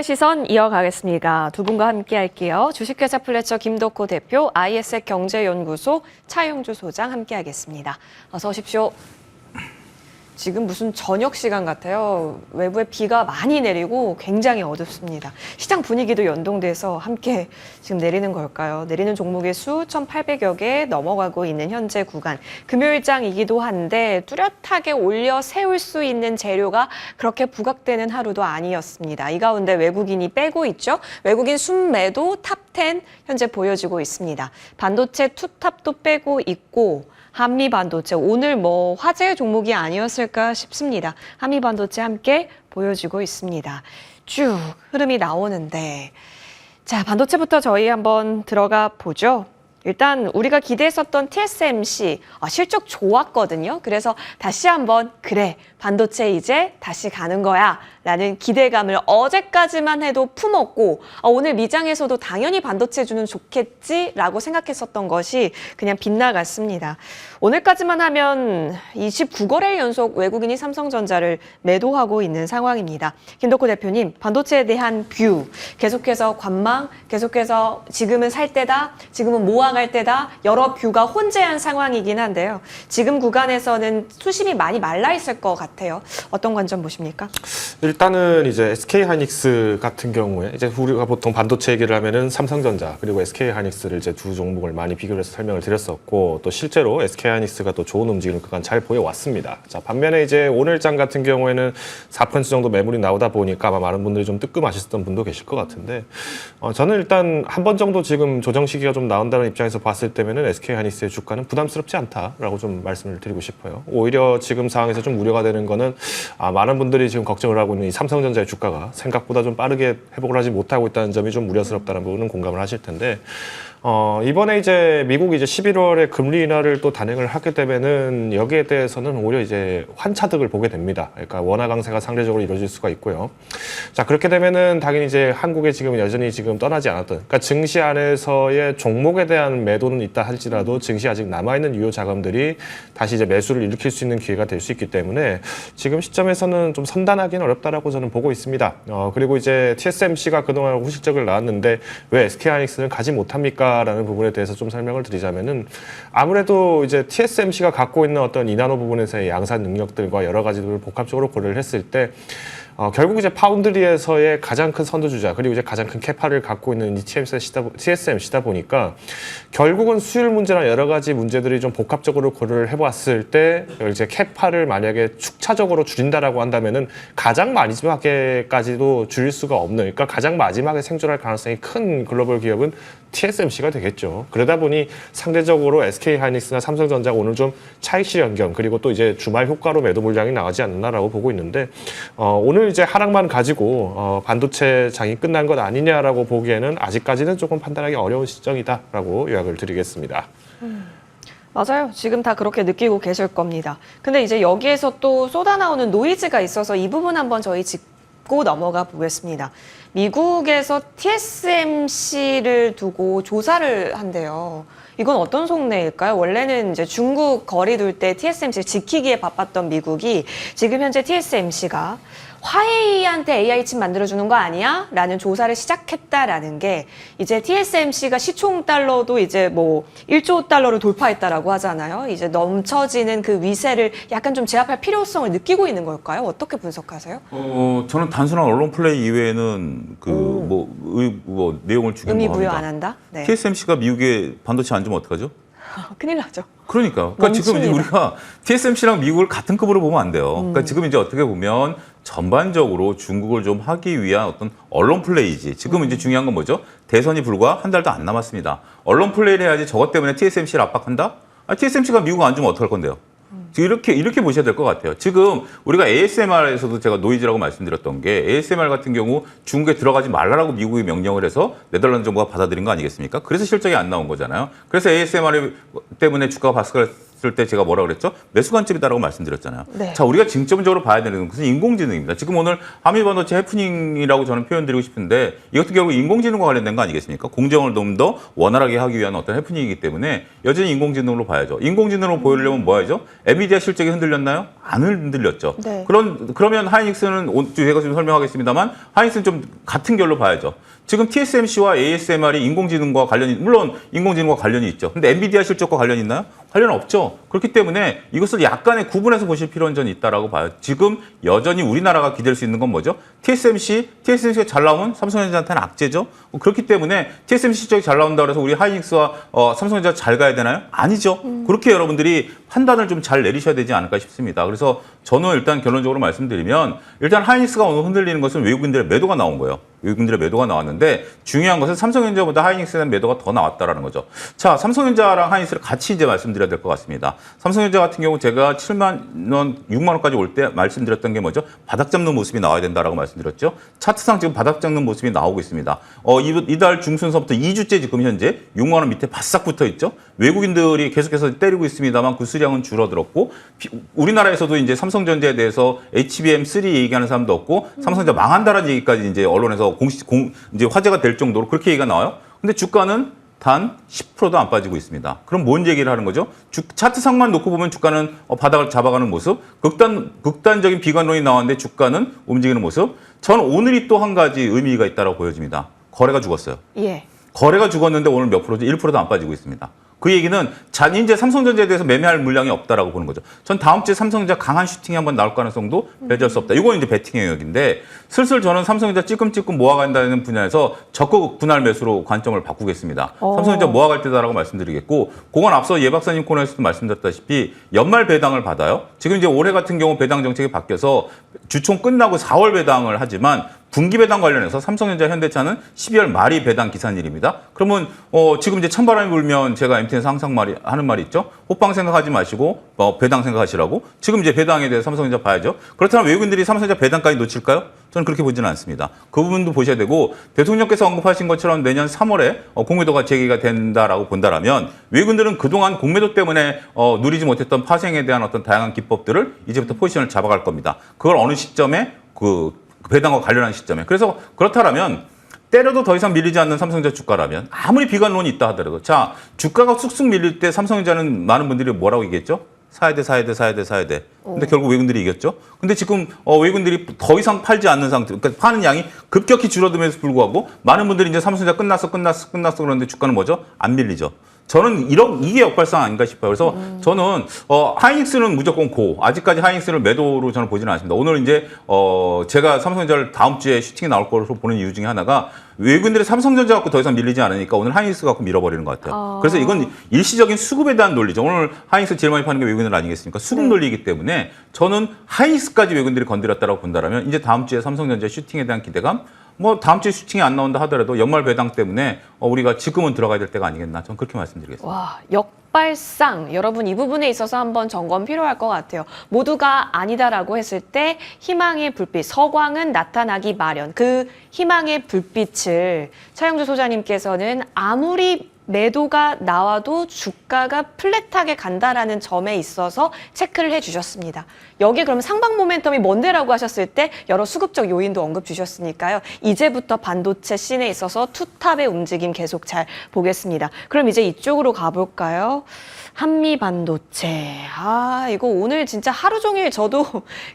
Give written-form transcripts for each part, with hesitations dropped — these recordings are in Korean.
매수의 시선 이어가겠습니다. 두 분과 함께 할게요. 주식회사 플래처 김덕호 대표, ISX 경제연구소 차용주 소장 함께 하겠습니다. 어서 오십시오. 지금 무슨 저녁 시간 같아요. 외부에 비가 많이 내리고 굉장히 어둡습니다. 시장 분위기도 연동돼서 함께 지금 내리는 걸까요? 내리는 종목의 수 1,800여 개 넘어가고 있는 현재 구간. 금요일장이기도 한데 뚜렷하게 올려 세울 수 있는 재료가 그렇게 부각되는 하루도 아니었습니다. 이 가운데 외국인이 빼고 있죠. 외국인 순매도 탑10 현재 보여지고 있습니다. 반도체 투탑도 빼고 있고 한미 반도체 오늘 뭐 화제의 종목이 아니었을까 싶습니다. 한미 반도체 함께 보여지고 있습니다. 쭉 흐름이 나오는데 자, 반도체부터 저희 한번 들어가 보죠. 일단 우리가 기대했었던 TSMC 실적 좋았거든요. 그래서 다시 한번 그래 반도체 이제 다시 가는 거야 라는 기대감을 어제까지만 해도 품었고 오늘 미장에서도 당연히 반도체주는 좋겠지라고 생각했었던 것이 그냥 빗나갔습니다. 오늘까지만 하면 29거래 연속 외국인이 삼성전자를 매도하고 있는 상황입니다. 김덕호 대표님, 반도체에 대한 뷰 계속해서 관망, 계속해서 지금은 살 때다, 지금은 모아갈 때다 여러 뷰가 혼재한 상황이긴 한데요. 지금 구간에서는 수심이 많이 말라 있을 것 같아요. 어떤 관점 보십니까? 일단은 이제 SK하이닉스 같은 경우에 이제 우리가 보통 반도체 얘기를 하면은 삼성전자 그리고 SK하이닉스를 이제 두 종목을 많이 비교를 해서 설명을 드렸었고 또 실제로 SK하이닉스가 또 좋은 움직임을 그간 잘 보여왔습니다. 자, 반면에 이제 오늘장 같은 경우에는 4% 정도 매물이 나오다 보니까 아마 많은 분들이 좀 뜨끔하셨던 분도 계실 것 같은데 저는 일단 한 번 정도 지금 조정 시기가 좀 나온다는 입장에서 봤을 때면은 SK하이닉스의 주가는 부담스럽지 않다라고 좀 말씀을 드리고 싶어요. 오히려 지금 상황에서 좀 우려가 되는 거는 많은 분들이 지금 걱정을 하고 있는 이 삼성전자의 주가가 생각보다 좀 빠르게 회복을 하지 못하고 있다는 점이 좀 우려스럽다는 부분은 공감을 하실 텐데 이번에 이제 미국이 이제 11월에 금리 인하를 또 단행을 하게 되면은 여기에 대해서는 오히려 이제 환차득을 보게 됩니다. 그러니까 원화 강세가 상대적으로 이루어질 수가 있고요. 자, 그렇게 되면은 당연히 이제 한국에 지금 여전히 지금 떠나지 않았던, 그러니까 증시 안에서의 종목에 대한 매도는 있다 할지라도 증시 아직 남아있는 유효 자금들이 다시 이제 매수를 일으킬 수 있는 기회가 될 수 있기 때문에 지금 시점에서는 좀 선단하기는 어렵다라고 저는 보고 있습니다. 그리고 이제 TSMC가 그동안 후실적을 낳았는데 왜 SK하이닉스는 가지 못합니까? 라는 부분에 대해서 좀 설명을 드리자면은 아무래도 이제 TSMC가 갖고 있는 어떤 이나노 부분에서의 양산 능력들과 여러 가지들을 복합적으로 고려를 했을 때 결국 이제 파운드리에서의 가장 큰 선두주자 그리고 이제 가장 큰 캐파를 갖고 있는 이 TSMC다 보니까 결국은 수율 문제나 여러 가지 문제들이 좀 복합적으로 고려를 해봤을 때 이제 캐파를 만약에 축차적으로 줄인다라고 한다면은 가장 마지막에까지도 줄일 수가 없는, 그러니까 가장 마지막에 생존할 가능성이 큰 글로벌 기업은 TSMC가 되겠죠. 그러다 보니 상대적으로 SK하이닉스나 삼성전자가 오늘 좀 차익실 연경 그리고 또 이제 주말 효과로 매도 물량이 나가지 않나라고 보고 있는데 오늘 이제 하락만 가지고 반도체 장이 끝난 것 아니냐라고 보기에는 아직까지는 조금 판단하기 어려운 시점이다라고 요약을 드리겠습니다. 맞아요. 지금 다 그렇게 느끼고 계실 겁니다. 근데 이제 여기에서 또 쏟아나오는 노이즈가 있어서 이 부분 한번 저희 짚고 넘어가 보겠습니다. 미국에서 TSMC를 두고 조사를 한대요. 이건 어떤 속내일까요? 원래는 이제 중국 거리 둘 때 TSMC를 지키기에 바빴던 미국이 지금 현재 TSMC가 화웨이한테 AI 칩 만들어주는 거 아니야? 라는 조사를 시작했다라는 게 이제 TSMC가 시총 달러도 이제 뭐 1조 달러를 돌파했다라고 하잖아요. 이제 넘쳐지는 그 위세를 약간 좀 제압할 필요성을 느끼고 있는 걸까요? 어떻게 분석하세요? 저는 단순한 언론 플레이 이외에는 내용을 주긴 의미 뭐합니다. 부여 안 한다? 네. TSMC가 미국에 반도체 안 주면 어떡하죠? 큰일 나죠. 그러니까 지금 이제 우리가 TSMC랑 미국을 같은 급으로 보면 안 돼요. 그러니까 지금 이제 어떻게 보면 전반적으로 중국을 좀 하기 위한 어떤 언론 플레이지. 지금 이제 중요한 건 뭐죠? 대선이 불과 한 달도 안 남았습니다. 언론 플레이를 해야지 저것 때문에 TSMC를 압박한다? TSMC가 미국 안 주면 어떡할 건데요? 이렇게 보셔야 될 것 같아요. 지금 우리가 ASMR에서도 제가 노이즈라고 말씀드렸던 게 ASMR 같은 경우 중국에 들어가지 말라라고 미국이 명령을 해서 네덜란드 정부가 받아들인 거 아니겠습니까? 그래서 실적이 안 나온 거잖아요. 그래서 ASMR 때문에 주가가 말씀드렸을 때 제가 뭐라 그랬죠? 매수 관점이다라고 말씀드렸잖아요. 네. 자, 우리가 중점적으로 봐야 되는 것은 인공지능입니다. 지금 오늘 한미반도체 해프닝이라고 저는 표현드리고 싶은데 이것도 결국 인공지능과 관련된 거 아니겠습니까? 공정을 좀 더 원활하게 하기 위한 어떤 해프닝이기 때문에 여전히 인공지능으로 봐야죠. 인공지능으로 보이려면 뭐 해야죠? 엔비디아 실적이 흔들렸나요? 안 흔들렸죠. 네. 그러면 하이닉스는 제가 지금 설명하겠습니다만 하이닉스는 좀 같은 결로 봐야죠. 지금 TSMC와 ASMR이 인공지능과 관련이 물론 인공지능과 관련이 있죠. 근데 엔비디아 실적과 관련이 있나요? 관련 없죠. 그렇기 때문에 이것을 약간의 구분해서 보실 필요는 저는 있다라고 봐요. 지금 여전히 우리나라가 기댈 수 있는 건 뭐죠? TSMC가 잘 나오면 삼성전자한테는 악재죠. 그렇기 때문에 TSMC 실적이 잘 나온다 그래서 우리 하이닉스와 삼성전자 잘 가야 되나요? 아니죠. 그렇게 여러분들이 판단을 좀 잘 내리셔야 되지 않을까 싶습니다. 그래서 저는 일단 결론적으로 말씀드리면 일단 하이닉스가 오늘 흔들리는 것은 외국인들의 매도가 나온 거예요. 외국인들의 매도가 나왔는데 중요한 것은 삼성전자보다 하이닉스에 대한 매도가 더 나왔다라는 거죠. 자, 삼성전자랑 하이닉스를 같이 이제 말씀드려야 될 것 같습니다. 삼성전자 같은 경우 제가 7만 원, 6만 원까지 올 때 말씀드렸던 게 뭐죠? 바닥 잡는 모습이 나와야 된다라고 말씀드렸죠. 차트상 지금 바닥 잡는 모습이 나오고 있습니다. 이달 중순서부터 2주째 지금 현재 6만 원 밑에 바싹 붙어 있죠. 외국인들이 계속해서 때리고 있습니다만 그 수량은 줄어들었고 우리나라에서도 이제 삼성전자에 대해서 HBM3 얘기하는 사람도 없고 삼성전자 망한다라는 얘기까지 이제 언론에서 이제 화제가 될 정도로 그렇게 얘기가 나와요. 근데 주가는 단 10%도 안 빠지고 있습니다. 그럼 뭔 얘기를 하는 거죠? 차트상만 놓고 보면 주가는 바닥을 잡아가는 모습, 극단적인 비관론이 나왔는데 주가는 움직이는 모습. 저는 오늘이 또 한 가지 의미가 있다고 보여집니다. 거래가 죽었어요. 예. 거래가 죽었는데 오늘 몇 프로죠? 1%도 안 빠지고 있습니다. 그 얘기는 이제 삼성전자에 대해서 매매할 물량이 없다라고 보는 거죠. 전 다음 주에 삼성전자 강한 슈팅이 한번 나올 가능성도 배제할 수 없다. 이건 이제 베팅 영역인데 슬슬 저는 삼성전자 찔끔찔끔 모아간다는 분야에서 적극 분할 매수로 관점을 바꾸겠습니다. 삼성전자 모아갈 때다라고 말씀드리겠고 그건 앞서 예 박사님 코너에서도 말씀드렸다시피 연말 배당을 받아요. 지금 이제 올해 같은 경우 배당 정책이 바뀌어서 주총 끝나고 4월 배당을 하지만 분기 배당 관련해서 삼성전자, 현대차는 12월 말이 배당 기산일입니다. 그러면 지금 이제 찬바람이 불면 제가 MTN에서 항상 하는 말이 있죠. 호빵 생각하지 마시고 배당 생각하시라고. 지금 이제 배당에 대해서 삼성전자 봐야죠. 그렇다면 외국인들이 삼성전자 배당까지 놓칠까요? 저는 그렇게 보지는 않습니다. 그 부분도 보셔야 되고 대통령께서 언급하신 것처럼 내년 3월에 공매도가 재개가 된다라고 본다라면 외국인들은 그동안 공매도 때문에 누리지 못했던 파생에 대한 어떤 다양한 기법들을 이제부터 포지션을 잡아갈 겁니다. 그걸 어느 시점에 배당과 관련한 시점에. 그래서 그렇다면 때려도 더 이상 밀리지 않는 삼성전자 주가라면 아무리 비관론이 있다 하더라도 자 주가가 쑥쑥 밀릴 때 삼성전자는 많은 분들이 뭐라고 얘기했죠? 사야 돼. 근데 결국 외국인들이 이겼죠. 근데 지금 외국인들이 더 이상 팔지 않는 상태, 그러니까 파는 양이 급격히 줄어듦에도 불구하고 많은 분들이 이제 삼성전자 끝났어 그러는데 주가는 뭐죠? 안 밀리죠. 저는 이게 역발상 아닌가 싶어요. 그래서 저는 하이닉스는 무조건 아직까지 하이닉스를 매도로 저는 보지는 않습니다. 오늘 이제 제가 삼성전자를 다음 주에 슈팅이 나올 거로 보는 이유 중에 하나가 외국인들이 삼성전자 갖고 더 이상 밀리지 않으니까 오늘 하이닉스 갖고 밀어버리는 것 같아요. 그래서 이건 일시적인 수급에 대한 논리죠. 오늘 하이닉스 제일 많이 파는 게 외국인들 아니겠습니까? 수급 논리이기 때문에 저는 하이닉스까지 외국인들이 건드렸다고 본다면 이제 다음 주에 삼성전자 슈팅에 대한 기대감 다음 주에 슈팅이 안 나온다 하더라도 연말 배당 때문에 우리가 지금은 들어가야 될 때가 아니겠나. 저는 그렇게 말씀드리겠습니다. 와, 역발상. 여러분 이 부분에 있어서 한번 점검 필요할 것 같아요. 모두가 아니다라고 했을 때 희망의 불빛, 서광은 나타나기 마련. 그 희망의 불빛을 차영주 소장님께서는 아무리 매도가 나와도 주가가 플랫하게 간다라는 점에 있어서 체크를 해주셨습니다. 여기 그럼 상방 모멘텀이 뭔데라고 하셨을 때 여러 수급적 요인도 언급 주셨으니까요. 이제부터 반도체 씬에 있어서 투탑의 움직임 계속 잘 보겠습니다. 그럼 이제 이쪽으로 가볼까요? 한미 반도체. 이거 오늘 진짜 하루 종일 저도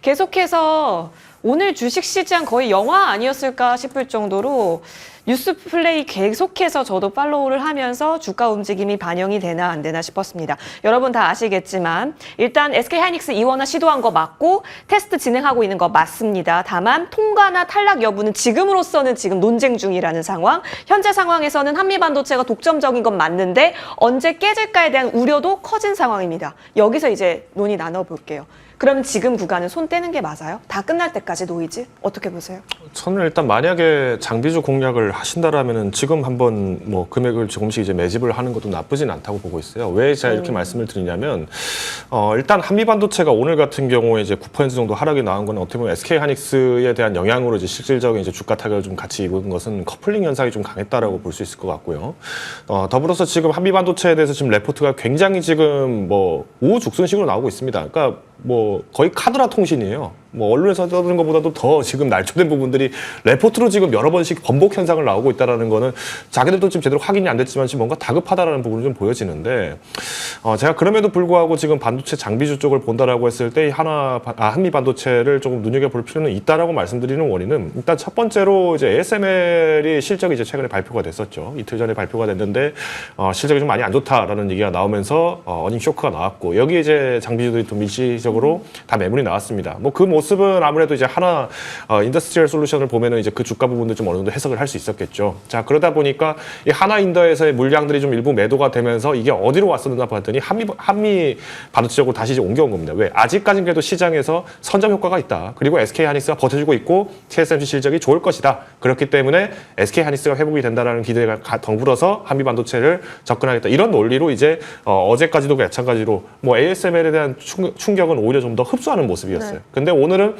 계속해서 오늘 주식시장 거의 영화 아니었을까 싶을 정도로 뉴스 플레이 계속해서 저도 팔로우를 하면서 주가 움직임이 반영이 되나 안 되나 싶었습니다. 여러분 다 아시겠지만 일단 SK하이닉스 이원화 시도한 거 맞고 테스트 진행하고 있는 거 맞습니다. 다만 통과나 탈락 여부는 지금으로서는 지금 논쟁 중이라는 상황. 현재 상황에서는 한미반도체가 독점적인 건 맞는데 언제 깨질까에 대한 우려도 커진 상황입니다. 여기서 이제 논의 나눠볼게요. 그러면 지금 구간은 손 떼는 게 맞아요? 다 끝날 때까지 노이즈? 어떻게 보세요? 저는 일단 만약에 장비주 공략을 하신다라면은 지금 한번 뭐 금액을 조금씩 이제 매집을 하는 것도 나쁘진 않다고 보고 있어요. 왜 제가 이렇게 말씀을 드리냐면 일단 한미반도체가 오늘 같은 경우에 이제 9% 정도 하락이 나온 건 어떻게 보면 SK 하이닉스에 대한 영향으로 이제 실질적인 이제 주가 타격을 좀 같이 입은 것은 커플링 현상이 좀 강했다라고 볼 수 있을 것 같고요. 더불어서 지금 한미반도체에 대해서 지금 레포트가 굉장히 지금 뭐 우후죽순식으로 나오고 있습니다. 그러니까 뭐 거의 카드라 통신이에요. 뭐 언론에서 떠드는 것보다도 더 지금 날조된 부분들이 레포트로 지금 여러 번씩 번복 현상을 나오고 있다라는 거는 자기들도 지금 제대로 확인이 안 됐지만 지금 뭔가 다급하다라는 부분이 좀 보여지는데 제가 그럼에도 불구하고 지금 반도체 장비주 쪽을 본다라고 했을 때 한미 반도체를 조금 눈여겨볼 필요는 있다라고 말씀드리는 원인은 일단 첫 번째로 이제 ASML이 실적이 이제 최근에 발표가 됐었죠. 이틀 전에 발표가 됐는데 실적이 좀 많이 안 좋다라는 얘기가 나오면서 어닝 쇼크가 나왔고 여기 이제 장비주들이 좀 일시적으로 다 매물이 나왔습니다. 뭐 그 모습은 아무래도 이제 하나 인더스트리얼 솔루션을 보면은 이제 그 주가 부분도 좀 어느 정도 해석을 할 수 있었겠죠. 자, 그러다 보니까 이 하나 인더에서의 물량들이 좀 일부 매도가 되면서 이게 어디로 왔었나 봤더니 한미 반도체 쪽으로 다시 이제 옮겨온 겁니다. 왜? 아직까지는 그래도 시장에서 선점 효과가 있다. 그리고 SK 하이닉스가 버텨주고 있고 TSMC 실적이 좋을 것이다. 그렇기 때문에 SK 하이닉스가 회복이 된다라는 기대가 더불어서 한미 반도체를 접근하겠다. 이런 논리로 이제 어제까지도 마찬가지로 뭐 ASML에 대한 충격은 오히려 좀 더 흡수하는 모습이었어요. 네. 근데 오늘은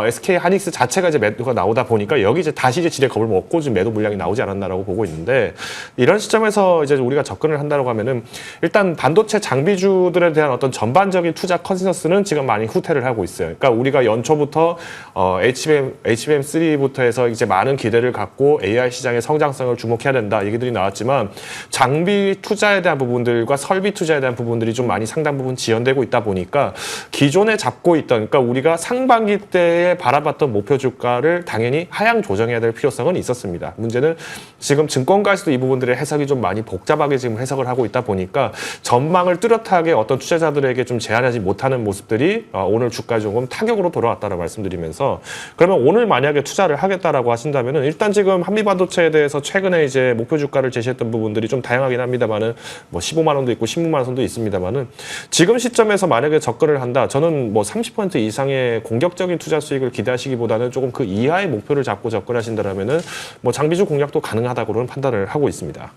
SK 하이닉스 자체가 이제 매도가 나오다 보니까 여기 이제 다시 이제 지뢰 겁을 먹고 지금 매도 물량이 나오지 않았나라고 보고 있는데 이런 시점에서 이제 우리가 접근을 한다고 하면은 일단 반도체 장비주들에 대한 어떤 전반적인 투자 컨센서스는 지금 많이 후퇴를 하고 있어요. 그러니까 우리가 연초부터 HBM3부터 해서 이제 많은 기대를 갖고 AI 시장의 성장성을 주목해야 된다 얘기들이 나왔지만 장비 투자에 대한 부분들과 설비 투자에 대한 부분들이 좀 많이 상당 부분 지연되고 있다 보니까 기존에 잡고 있던 그러니까 우리가 상반기 때에 바라봤던 목표 주가를 당연히 하향 조정해야 될 필요성은 있었습니다. 문제는 지금 증권가에서도 이 부분들의 해석이 좀 많이 복잡하게 지금 해석을 하고 있다 보니까 전망을 뚜렷하게 어떤 투자자들에게 좀 제한하지 못하는 모습들이 오늘 주가에 조금 타격으로 돌아왔다고 말씀드리면서 그러면 오늘 만약에 투자를 하겠다라고 하신다면은 일단 지금 한미반도체에 대해서 최근에 이제 목표 주가를 제시했던 부분들이 좀 다양하긴 합니다만은 뭐 15만 원도 있고 16만 원도 있습니다만은 지금 시점에서 만약에 접근을 한다. 저는 뭐 30% 이상의 공격적인 투자 수익을 기대하시기보다는 조금 그 이하의 목표를 잡고 접근하신다라면은 뭐 장비주 공략도 가능하다고는 판단을 하고 있습니다.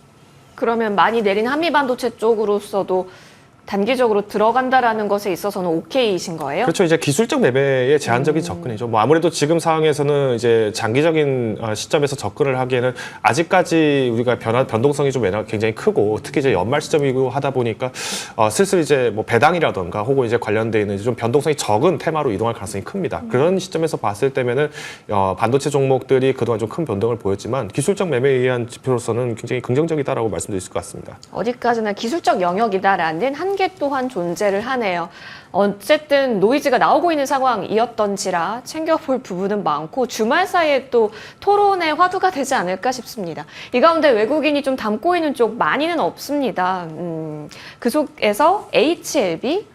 그러면 많이 내린 한미반도체 쪽으로서도 단기적으로 들어간다라는 것에 있어서는 오케이이신 거예요? 그렇죠. 이제 기술적 매매의 제한적인 접근이죠. 뭐 아무래도 지금 상황에서는 이제 장기적인 시점에서 접근을 하기에는 아직까지 우리가 변동성이 좀 굉장히 크고 특히 이제 연말 시점이고 하다 보니까 슬슬 이제 뭐 배당이라던가 혹은 이제 관련돼 있는 좀 변동성이 적은 테마로 이동할 가능성이 큽니다. 그런 시점에서 봤을 때면은 반도체 종목들이 그동안 좀 큰 변동을 보였지만 기술적 매매에 의한 지표로서는 굉장히 긍정적이다라고 말씀드릴 수 있을 것 같습니다. 어디까지나 기술적 영역이다라는 한계 또한 존재를 하네요. 어쨌든 노이즈가 나오고 있는 상황이었던지라 챙겨볼 부분은 많고 주말 사이에 또 토론의 화두가 되지 않을까 싶습니다. 이 가운데 외국인이 좀 담고 있는 쪽 많이는 없습니다. 그 속에서 HLB,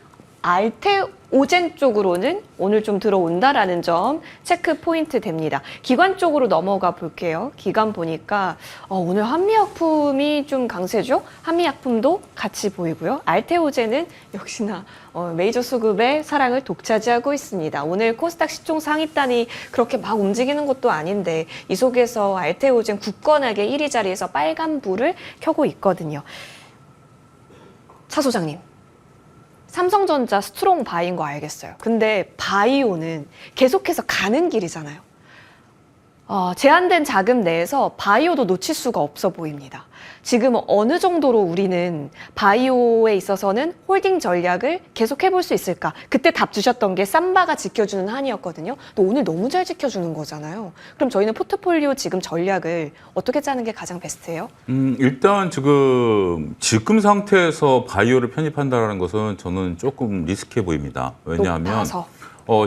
알테오젠 쪽으로는 오늘 좀 들어온다라는 점 체크 포인트 됩니다. 기관 쪽으로 넘어가 볼게요. 기관 보니까 오늘 한미약품이 좀 강세죠? 한미약품도 같이 보이고요. 알테오젠은 역시나 메이저 수급의 사랑을 독차지하고 있습니다. 오늘 코스닥 시총 상위단이 그렇게 막 움직이는 것도 아닌데 이 속에서 알테오젠 굳건하게 1위 자리에서 빨간 불을 켜고 있거든요. 차 소장님. 삼성전자 스트롱 바이인 거 알겠어요. 근데 바이오는 계속해서 가는 길이잖아요. 제한된 자금 내에서 바이오도 놓칠 수가 없어 보입니다. 지금 어느 정도로 우리는 바이오에 있어서는 홀딩 전략을 계속 해볼 수 있을까? 그때 답 주셨던 게 삼바가 지켜주는 한이었거든요. 또 오늘 너무 잘 지켜주는 거잖아요. 그럼 저희는 포트폴리오 지금 전략을 어떻게 짜는 게 가장 베스트예요? 일단 지금 상태에서 바이오를 편입한다는 것은 저는 조금 리스키해 보입니다. 왜냐하면 높아서.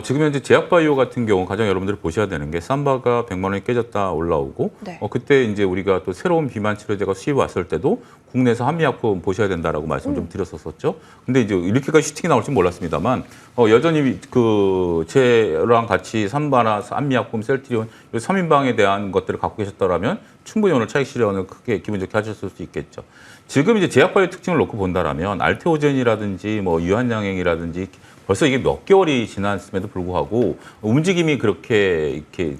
지금 현재 제약바이오 같은 경우 가장 여러분들이 보셔야 되는 게 삼바가 100만 원이 깨졌다 올라오고 네. 그때 이제 우리가 또 새로운 비만 치료제가 수입 왔을 때도 국내에서 한미약품 보셔야 된다라고 말씀 좀 드렸었죠. 근데 이제 이렇게까지 슈팅이 나올지 몰랐습니다만 여전히 그 제랑 같이 삼바나 한미약품, 셀트리온 이 3인방에 대한 것들을 갖고 계셨더라면 충분히 오늘 차익 실현을 크게 기분 좋게 하셨을 수 있겠죠. 지금 이제 제약바이오 특징을 놓고 본다라면 알테오젠이라든지 뭐 유한양행이라든지 벌써 이게 몇 개월이 지났음에도 불구하고 움직임이 그렇게 이렇게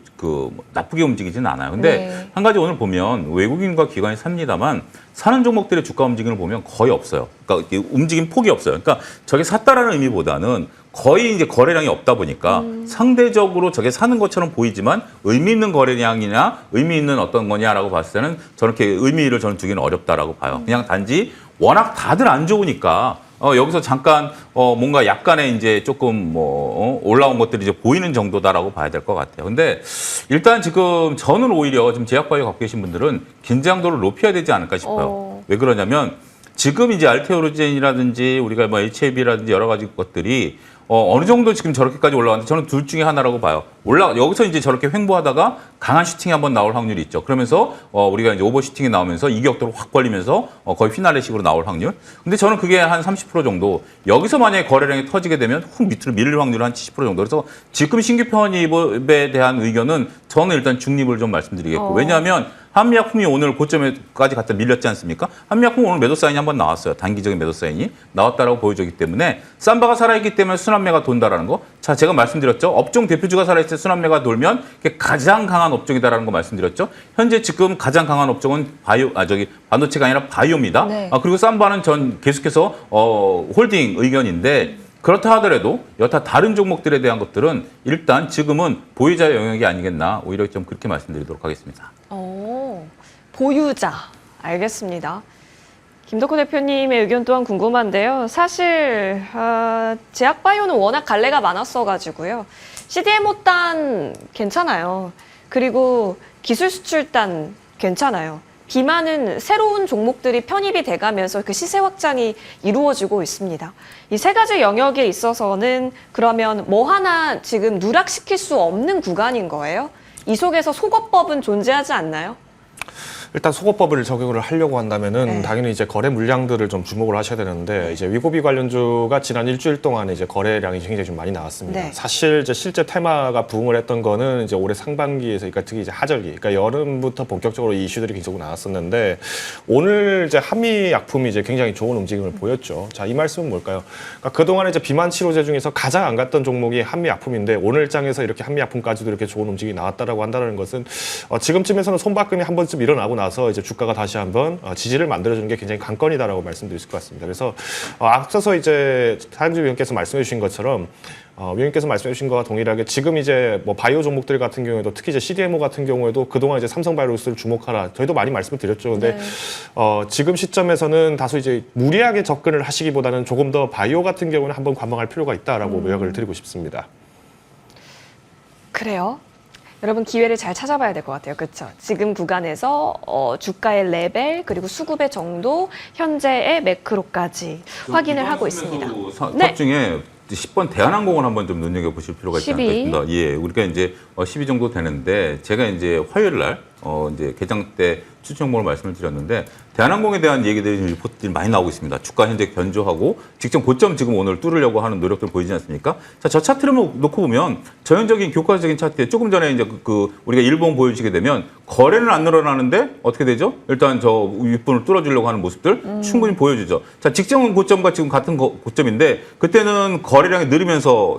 나쁘게 움직이지는 않아요. 근데 네. 한 가지 오늘 보면 외국인과 기관이 삽니다만 사는 종목들의 주가 움직임을 보면 거의 없어요. 그러니까 움직임 폭이 없어요. 그러니까 저게 샀다라는 의미보다는 거의 이제 거래량이 없다 보니까 상대적으로 저게 사는 것처럼 보이지만 의미 있는 거래량이냐 의미 있는 어떤 거냐라고 봤을 때는 저렇게 의미를 저는 두기는 어렵다라고 봐요. 그냥 단지 워낙 다들 안 좋으니까 여기서 잠깐 뭔가 약간의 이제 조금 올라온 것들이 이제 보이는 정도다라고 봐야 될 것 같아요. 근데 일단 지금 저는 오히려 지금 제약바이오 갖고 계신 분들은 긴장도를 높여야 되지 않을까 싶어요. 왜 그러냐면 지금 이제 알테오르젠이라든지 우리가 뭐 HAB라든지 여러 가지 것들이 어느 정도 지금 저렇게까지 올라왔는데 저는 둘 중에 하나라고 봐요. 여기서 이제 저렇게 횡보하다가 강한 슈팅이 한번 나올 확률이 있죠. 그러면서 우리가 이제 오버 슈팅이 나오면서 이격도로 확 벌리면서 거의 피날레식으로 나올 확률. 근데 저는 그게 한 30% 정도. 여기서 만약에 거래량이 터지게 되면 훅 밑으로 밀릴 확률은 한 70% 정도. 그래서 지금 신규 편입에 대한 의견은 저는 일단 중립을 좀 말씀드리겠고. 왜냐하면 한미약품이 오늘 고점에까지 갖다 밀렸지 않습니까? 한미약품 오늘 매도 사인이 한번 나왔어요. 단기적인 매도 사인이 나왔다라고 보여졌기 때문에 삼바가 살아있기 때문에 순환매가 돈다라는 거. 자, 제가 말씀드렸죠. 업종 대표주가 살아있을 때 순환매가 돌면 그게 가장 강한 업종이다라는 거 말씀드렸죠. 현재 지금 가장 강한 업종은 반도체가 아니라 바이오입니다. 네. 그리고 삼바는 전 계속해서 홀딩 의견인데. 그렇다 하더라도 여타 다른 종목들에 대한 것들은 일단 지금은 보유자 영역이 아니겠나 오히려 좀 그렇게 말씀드리도록 하겠습니다. 보유자. 알겠습니다. 김덕호 대표님의 의견 또한 궁금한데요. 사실 제약바이오는 워낙 갈래가 많았어가지고요. CDMO 단 괜찮아요. 그리고 기술 수출단 괜찮아요. 비많은 새로운 종목들이 편입이 돼가면서 그 시세 확장이 이루어지고 있습니다. 이 세 가지 영역에 있어서는 그러면 뭐 하나 지금 누락시킬 수 없는 구간인 거예요? 이 속에서 속어법은 존재하지 않나요? 일단 속어법을 적용을 하려고 한다면은 네. 당연히 이제 거래 물량들을 좀 주목을 하셔야 되는데 이제 위고비 관련주가 지난 일주일 동안에 이제 거래량이 굉장히 좀 많이 나왔습니다. 네. 사실 이제 실제 테마가 부응을 했던 거는 이제 올해 상반기에서 그러니까 특히 이제 하절기, 그러니까 여름부터 본격적으로 이 이슈들이 계속 나왔었는데 오늘 이제 한미 약품이 이제 굉장히 좋은 움직임을 보였죠. 자, 이 말씀은 뭘까요? 그러니까 그동안에 이제 비만 치료제 중에서 가장 안 갔던 종목이 한미 약품인데 오늘 장에서 이렇게 한미 약품까지도 이렇게 좋은 움직임이 나왔다라고 한다는 것은 지금쯤에서는 손바꿈이 한 번쯤 일어나고 나서 이제 주가가 다시 한번 지지를 만들어주는 게 굉장히 관건이다라고 말씀드릴 수 있을 것 같습니다. 그래서 앞서서 이제 사장님 위원께서 말씀해 주신 것처럼 위원님께서 말씀해 주신 것과 동일하게 지금 이제 뭐 바이오 종목들 같은 경우에도 특히 이제 CDMO 같은 경우에도 그동안 이제 삼성바이오로스를 주목하라 저희도 많이 말씀을 드렸죠. 근데 네. 지금 시점에서는 다소 이제 무리하게 접근을 하시기보다는 조금 더 바이오 같은 경우는 한번 관망할 필요가 있다라고 요약을 드리고 싶습니다. 그래요. 여러분 기회를 잘 찾아봐야 될 것 같아요. 그렇죠? 지금 구간에서 주가의 레벨 그리고 수급의 정도, 현재의 매크로까지 확인을 하고 있습니다. 탑 중에 10번 대한항공을 한번 좀 눈여겨보실 필요가 있지 않을까 12. 싶습니다. 예, 우리가 이제 12 정도 되는데 제가 이제 화요일 날 이제 개장 때 추천 종목을 말씀을 드렸는데 대한항공에 대한 얘기들이 리포트들이 많이 나오고 있습니다. 주가 현재 견조하고 직전 고점 지금 오늘 뚫으려고 하는 노력들 보이지 않습니까? 자, 저 차트를 놓고 보면 전형적인 교과서적인 차트에 조금 전에 이제 우리가 일봉 보여주게 되면 거래는 안 늘어나는데 어떻게 되죠? 일단 저 윗분을 뚫어주려고 하는 모습들 충분히 보여주죠. 자, 직전 고점과 지금 같은 고점인데 그때는 거래량이 느리면서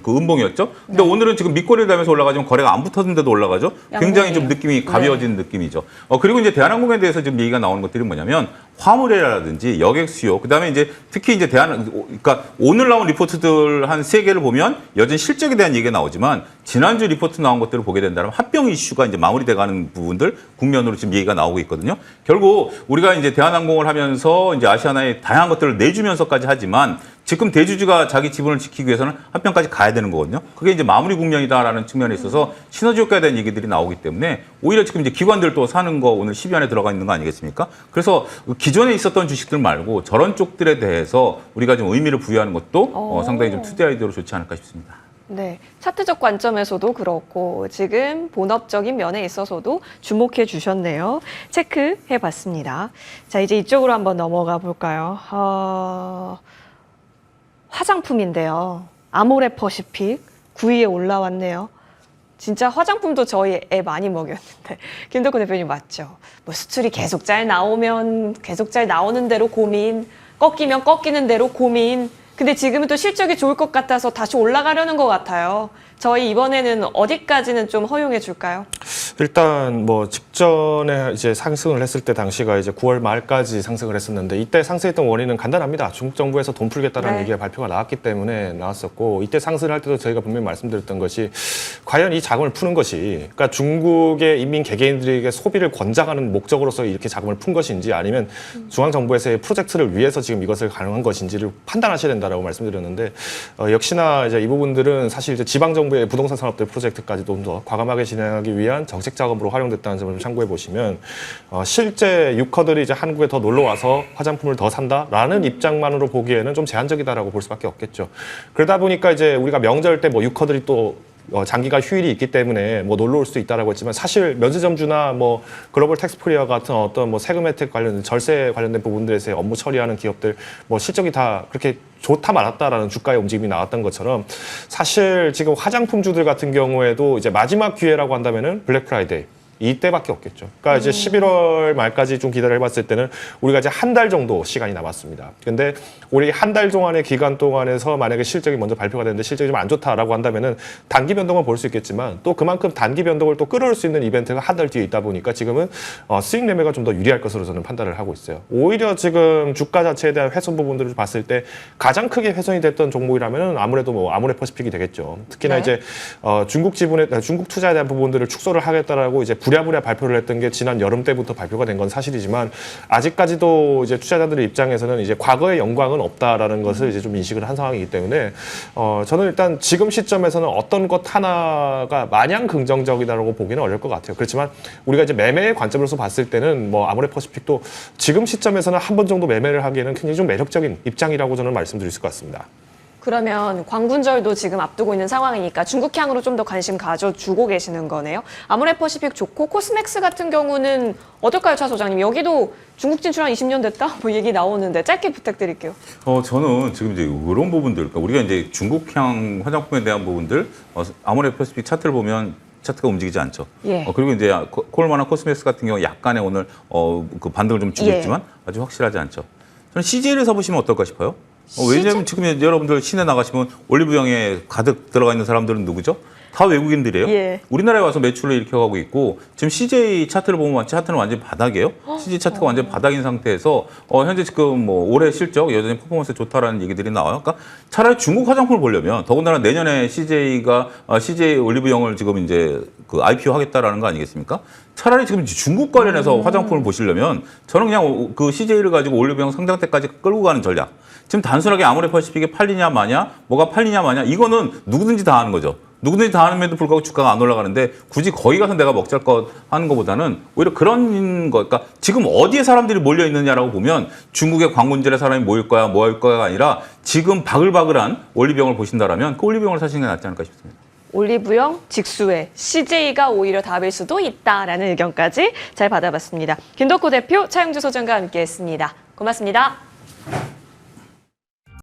음봉이었죠. 근데 오늘은 지금 밑거래를 달면서 올라가지만 거래가 안 붙었는데도 올라가죠. 굉장히 좀 느낌이 가벼워진 느낌이죠. 그리고 이제 대한항공에 대해서 지금 얘기가 나오는 것들이 뭐냐면 화물이라든지 여객 수요, 그다음에 이제 특히 이제 그러니까 오늘 나온 리포트들 한 3개를 보면 여전히 실적에 대한 얘기가 나오지만 지난주 리포트 나온 것들을 보게 된다면 합병 이슈가 이제 마무리돼가는 부분들 국면으로 지금 얘기가 나오고 있거든요. 결국 우리가 이제 대한항공을 하면서 이제 아시아나의 다양한 것들을 내주면서까지 하지만 지금 대주주가 자기 지분을 지키기 위해서는 합병까지 가야 되는 거거든요. 그게 이제 마무리 국면이다라는 측면에 있어서 시너지 효과에 대한 얘기들이 나오기 때문에 오히려 지금 이제 기관들 또 사는 거 오늘 10위 안에 들어가 있는 거 아니겠습니까? 그래서 기존에 있었던 주식들 말고 저런 쪽들에 대해서 우리가 좀 의미를 부여하는 것도 상당히 좀 투자 아이디어로 좋지 않을까 싶습니다. 네, 차트적 관점에서도 그렇고 지금 본업적인 면에 있어서도 주목해 주셨네요. 체크해 봤습니다. 자, 이제 이쪽으로 한번 넘어가 볼까요? 화장품인데요. 아모레퍼시픽 9위에 올라왔네요. 진짜 화장품도 저희 애 많이 먹였는데 김덕호 대표님 맞죠? 뭐 수출이 계속 잘 나오면 계속 잘 나오는 대로 고민, 꺾이면 꺾이는 대로 고민, 근데 지금은 또 실적이 좋을 것 같아서 다시 올라가려는 것 같아요. 저희 이번에는 어디까지는 좀 허용해 줄까요? 일단 뭐 직전에 이제 상승을 했을 때 당시가 이제 9월 말까지 상승을 했었는데 이때 상승했던 원인은 간단합니다. 중국 정부에서 돈 풀겠다라는 네. 얘기가 발표가 나왔기 때문에 나왔었고 이때 상승을 할 때도 저희가 분명히 말씀드렸던 것이 과연 이 자금을 푸는 것이 그러니까 중국의 인민 개개인들에게 소비를 권장하는 목적으로서 이렇게 자금을 푼 것인지 아니면 중앙 정부에서의 프로젝트를 위해서 지금 이것을 가능한 것인지를 판단하셔야 된다라고 말씀드렸는데 역시나 이제 이 부분들은 사실 이제 지방 정부의 부동산 산업들 프로젝트까지 좀 더 과감하게 진행하기 위한 정책 자금으로 활용됐다는 점을 참고해 보시면 실제 유커들이 이제 한국에 더 놀러 와서 화장품을 더 산다라는 입장만으로 보기에는 좀 제한적이다라고 볼 수밖에 없겠죠. 그러다 보니까 이제 우리가 명절 때 뭐 유커들이 또 장기가 휴일이 있기 때문에 뭐 놀러 올 수도 있다라고 했지만 사실 면세점주나 뭐 글로벌 텍스프리어 같은 어떤 뭐 세금 혜택 관련 절세 관련된 부분들에서 업무 처리하는 기업들 뭐 실적이 다 그렇게 좋다 말았다라는 주가의 움직임이 나왔던 것처럼 사실 지금 화장품주들 같은 경우에도 이제 마지막 기회라고 한다면은 블랙 프라이데이 이때밖에 없겠죠. 그러니까 이제 11월 말까지 좀 기다려 봤을 때는 우리가 이제 한 달 정도 시간이 남았습니다. 근데 우리 한 달 동안의 기간 동안에서 만약에 실적이 먼저 발표가 됐는데 실적이 좀 안 좋다라고 한다면은 단기 변동을 볼 수 있겠지만 또 그만큼 단기 변동을 또 끌어올 수 있는 이벤트가 한 달 뒤에 있다 보니까 지금은 수익 매매가 좀 더 유리할 것으로 저는 판단을 하고 있어요. 오히려 지금 주가 자체에 대한 훼손 부분들을 봤을 때 가장 크게 훼손이 됐던 종목이라면은 아무래도 뭐 아모레퍼시픽이 되겠죠. 특히나 네. 이제 중국 투자에 대한 부분들을 축소를 하겠다라고 이제 부랴부랴 발표를 했던 게 지난 여름 때부터 발표가 된 건 사실이지만 아직까지도 이제 투자자들의 입장에서는 이제 과거의 영광은 없다라는 것을 이제 좀 인식을 한 상황이기 때문에 저는 일단 지금 시점에서는 어떤 것 하나가 마냥 긍정적이다라고 보기는 어려울 것 같아요. 그렇지만 우리가 이제 매매의 관점으로서 봤을 때는 뭐 아모레퍼시픽도 지금 시점에서는 한 번 정도 매매를 하기에는 굉장히 좀 매력적인 입장이라고 저는 말씀드릴 수 있을 것 같습니다. 그러면 광군절도 지금 앞두고 있는 상황이니까 중국향으로 좀 더 관심 가져주고 계시는 거네요. 아모레퍼시픽 좋고 코스맥스 같은 경우는 어떨까요, 차 소장님? 여기도 중국 진출 한 20년 됐다? 뭐 얘기 나오는데 짧게 부탁드릴게요. 저는 지금 이제 이런 부분들, 그러니까 우리가 이제 중국향 화장품에 대한 부분들, 아모레퍼시픽 차트를 보면 차트가 움직이지 않죠. 예. 그리고 이제 콜마나 코스맥스 같은 경우 약간의 오늘 그 반등을 좀 주고 예. 있지만 아주 확실하지 않죠. 저는 CJ를 사보시면 어떨까 싶어요. 왜냐하면 지금 여러분들 시내 나가시면 올리브영에 가득 들어가 있는 사람들은 누구죠? 다 외국인들이에요. 예. 우리나라에 와서 매출을 일으켜가고 있고 지금 CJ 차트를 보면 차트는 완전 바닥이에요. CJ 차트가 완전 바닥인 상태에서 현재 지금 뭐 올해 실적 여전히 퍼포먼스 좋다라는 얘기들이 나와요. 그러니까 차라리 중국 화장품을 보려면 더군다나 내년에 CJ가 CJ 올리브영을 지금 이제 그 IPO 하겠다라는 거 아니겠습니까? 차라리 지금 중국 관련해서 화장품을 보시려면 저는 그냥 그 CJ를 가지고 올리브영 상장 때까지 끌고 가는 전략. 지금 단순하게 아모레퍼시픽이 팔리냐 마냐, 뭐가 팔리냐 마냐 이거는 누구든지 다 하는 거죠. 누구든지 다 하는데도 불구하고 주가가 안 올라가는데 굳이 거기 가서 내가 먹잘 것 하는 것보다는 오히려 그런 거, 그러니까 지금 어디에 사람들이 몰려 있느냐라고 보면 중국의 광군절에 사람이 모일 거야, 뭐 할 거야가 아니라 지금 바글바글한 올리브영을 보신다라면 그 올리브영을 사시는 게 낫지 않을까 싶습니다. 올리브영, 직수회, CJ가 오히려 답일 수도 있다라는 의견까지 잘 받아봤습니다. 김덕호 대표, 차영주 소장과 함께했습니다. 고맙습니다.